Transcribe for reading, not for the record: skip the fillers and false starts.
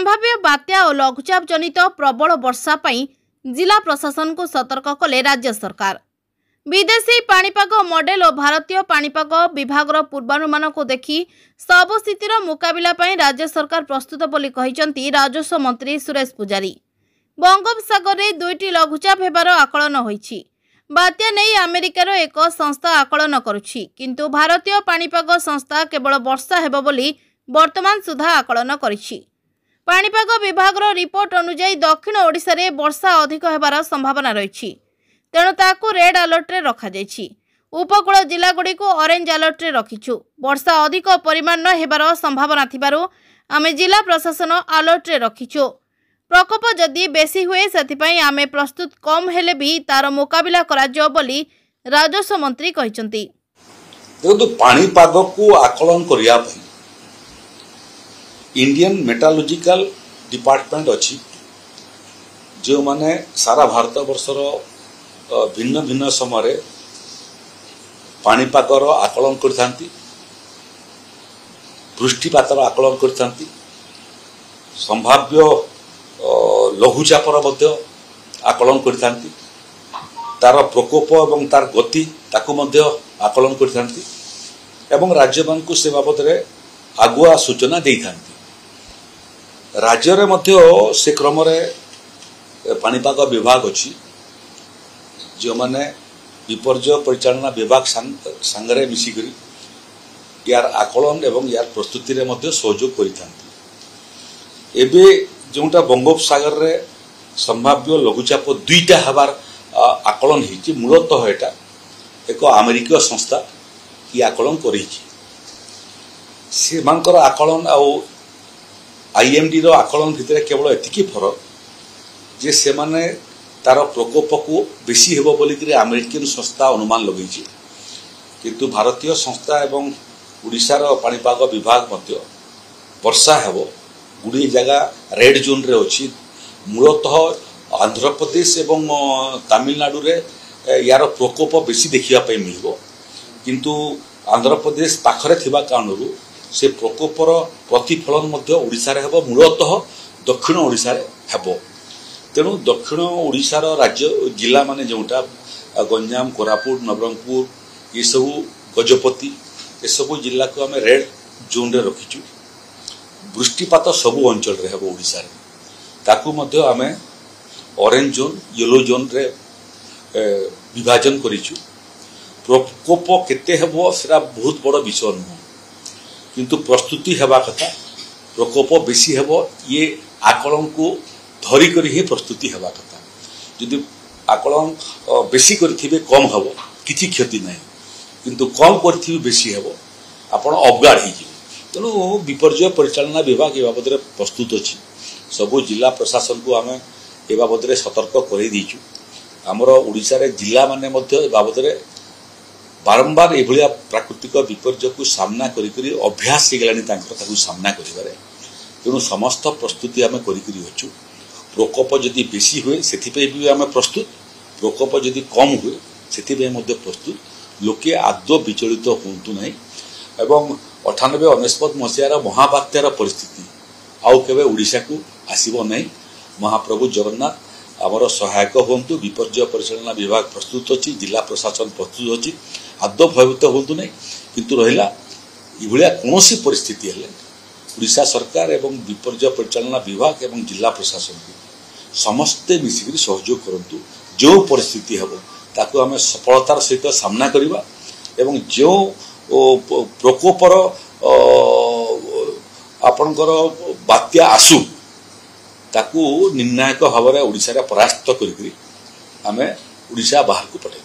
संभाव्य बात्या और लघुचाप जनित प्रबल वर्षा पई जिला प्रशासन को सतर्क कले राज्य सरकार। विदेशी पाणीपाग मॉडल और भारतीय पाणीपाग विभाग पूर्वानुमान को देखि सब स्थितिर मुकाबिला पई राज्य सरकार प्रस्तुत बोली कहिसंती राजस्व मंत्री सुरेश पुजारी। बंगोपसागर में 2टी लघुचाप हेबार आकलन होईछि। बात्या नहीं अमेरिकार एक संस्था आकलन करुछि, किंतु भारतीय पाणीपाग संस्था केवल वर्षा हेबो बोली वर्तमान सुधा आकलन करिछि। पाणीपाग विभाग रिपोर्ट अनुसार दक्षिण ओडिशा रे वर्षा अधिक हेबार संभावना रहिछि, तेणु ताकू रेड अलर्ट रे रखा जाइछि। उपकूल जिला गुडी को ऑरेंज अलर्ट रे रखिछु। वर्षा अधिक परिमाण हेबार संभावना थिबारु आमे जिला प्रशासन अलर्ट रे रखिछु। प्रकोप जदि बेसी हुए सेथिपाई आमे प्रस्तुत कम हेले भी तार मुकाबिला कराजो बोली राजस्व मंत्री कहिसंती। देखो पाणीपाग को आकलन करिया पई इंडियन मेटालॉजिकल डिपार्टमेंट अछि, जो माने सारा भारत वर्षर भिन्न भिन्न समय पाणीपागर आकलन करथांती, वृष्टिपातर आकलन करथांती, संभाव्य लघुचापर मध्य आकलन करथांती, तार प्रकोप एवं तार गति ताकू मध्य आकलन करथांती एवं राज्य मानकू से बाबद रे आगुआ सूचना देइथांती। राज्य रे मध्य से क्रम रे पाणीपाग विभाग अछि, जो माने विपर्यय परिचालना विभाग संगरे मिसी करी यार आकलन एवं यार प्रस्तुति रे मध्य सहयोग करिथांती। एबे जोटा बंगोपसागर रे संभाव्य लघुचाप 2टा हबार आकलन होती, मूलतः एटा एक अमेरिकीय संस्था ये आकलन करी। सेमानकर आकलन आउ आईएमडी रो आकलन भितर केवल एतिकी फरक जे से माने तार प्रकोप को बेसी हेबो बोली कि अमेरिकन संस्था अनुमान लगेछि, किंतु भारतीय संस्था एवं ओडिशार पाणीपाग विभाग मध्य वर्षा हेबो गुड़ी जगह रेड जोन रे अछि। मूलतः आंध्र प्रदेश एवं तमिलनाडु रे यार प्रकोप बेसी देखिया पई मिलबो, किंतु आंध्र प्रदेश पाखरे थिबा कारणरू से प्रकोपर प्रतिफलन मध्य ओडिसा रे हेबो, मूलतः दक्षिण ओडिसा रे हेबो। तेणु दक्षिण ओडिशार राज्य जिला माने जोटा गंजाम, कोरापुट, नवरंगपुर, ये सब गजपति, ये सब जिला को आम रेड जोन रे रखिचु। वृष्टिपात सबु अंचल रे हेबो ओडिसा रे, ताकू मध्य आमे ऑरेंज जोन, येलो जोन रे विभाजन करिचु। प्रकोप केते हेबो सेरा बहुत बड़ विषय न, किंतु प्रस्तुति हेबा कथा प्रकोप बेसी हेबो ये आकलन को धरी करी ही प्रस्तुति हेबा कथा। यदि आकलन बेसी करथिबे कम हेबो किछि क्षति नाही, किंतु कम करथिबे बेसी हेबो आपण अवगाढ़ ही जिवे। तेणु विपर्यय परिचालना विभाग ए बाबद प्रस्तुत अच्छी। सबू जिला प्रशासन को आम ए बाबद सतर्क कर दीचु। आमर ओडिशा रे जिला माने मध्य ए बाबद बारंबार ए भलिया प्राकृतिक विपर्यय को सामना करी अभ्यास हो गलानी ताकू सामना करिबारे। तेणु समस्त प्रस्तुति आम करी अच्छु। प्रकोप जदि बेसी हुए सेथिपे भी आम प्रस्तुत, प्रकोप जदि कम हुए सेथिपे मध्य प्रस्तुत। लोके आदौ विचलित होंतु नहीं एवं 98-99 मसीहार महाबात्यार परिस्थिति आउ केबे ओडिशा को आसीबो नहीं। महाप्रभु जगन्नाथ आमर सहायक होंतु। विपर्यय परिचालना विभाग प्रस्तुत अच्छी, जिला प्रशासन प्रस्तुत अच्छी, आदौ भयभीत होंतु नहीं। किंतु रहिला इभलिया कोनोसी परिस्थिति हेले ओडिशा सरकार एवं विपर्यय परिचालना विभाग एवं जिला प्रशासन को समस्ते मिसिकरी सहयोग करंतु। जो परिस्थिति हेबो ताकू आमे सफलतार सहित सामना करिबा एवं जो प्रकोपर आपणकर बात्या आसु ताकू निर्णायक भाव में ओडिशा परास्त करी आमे ओडिशा बाहर को पठाई।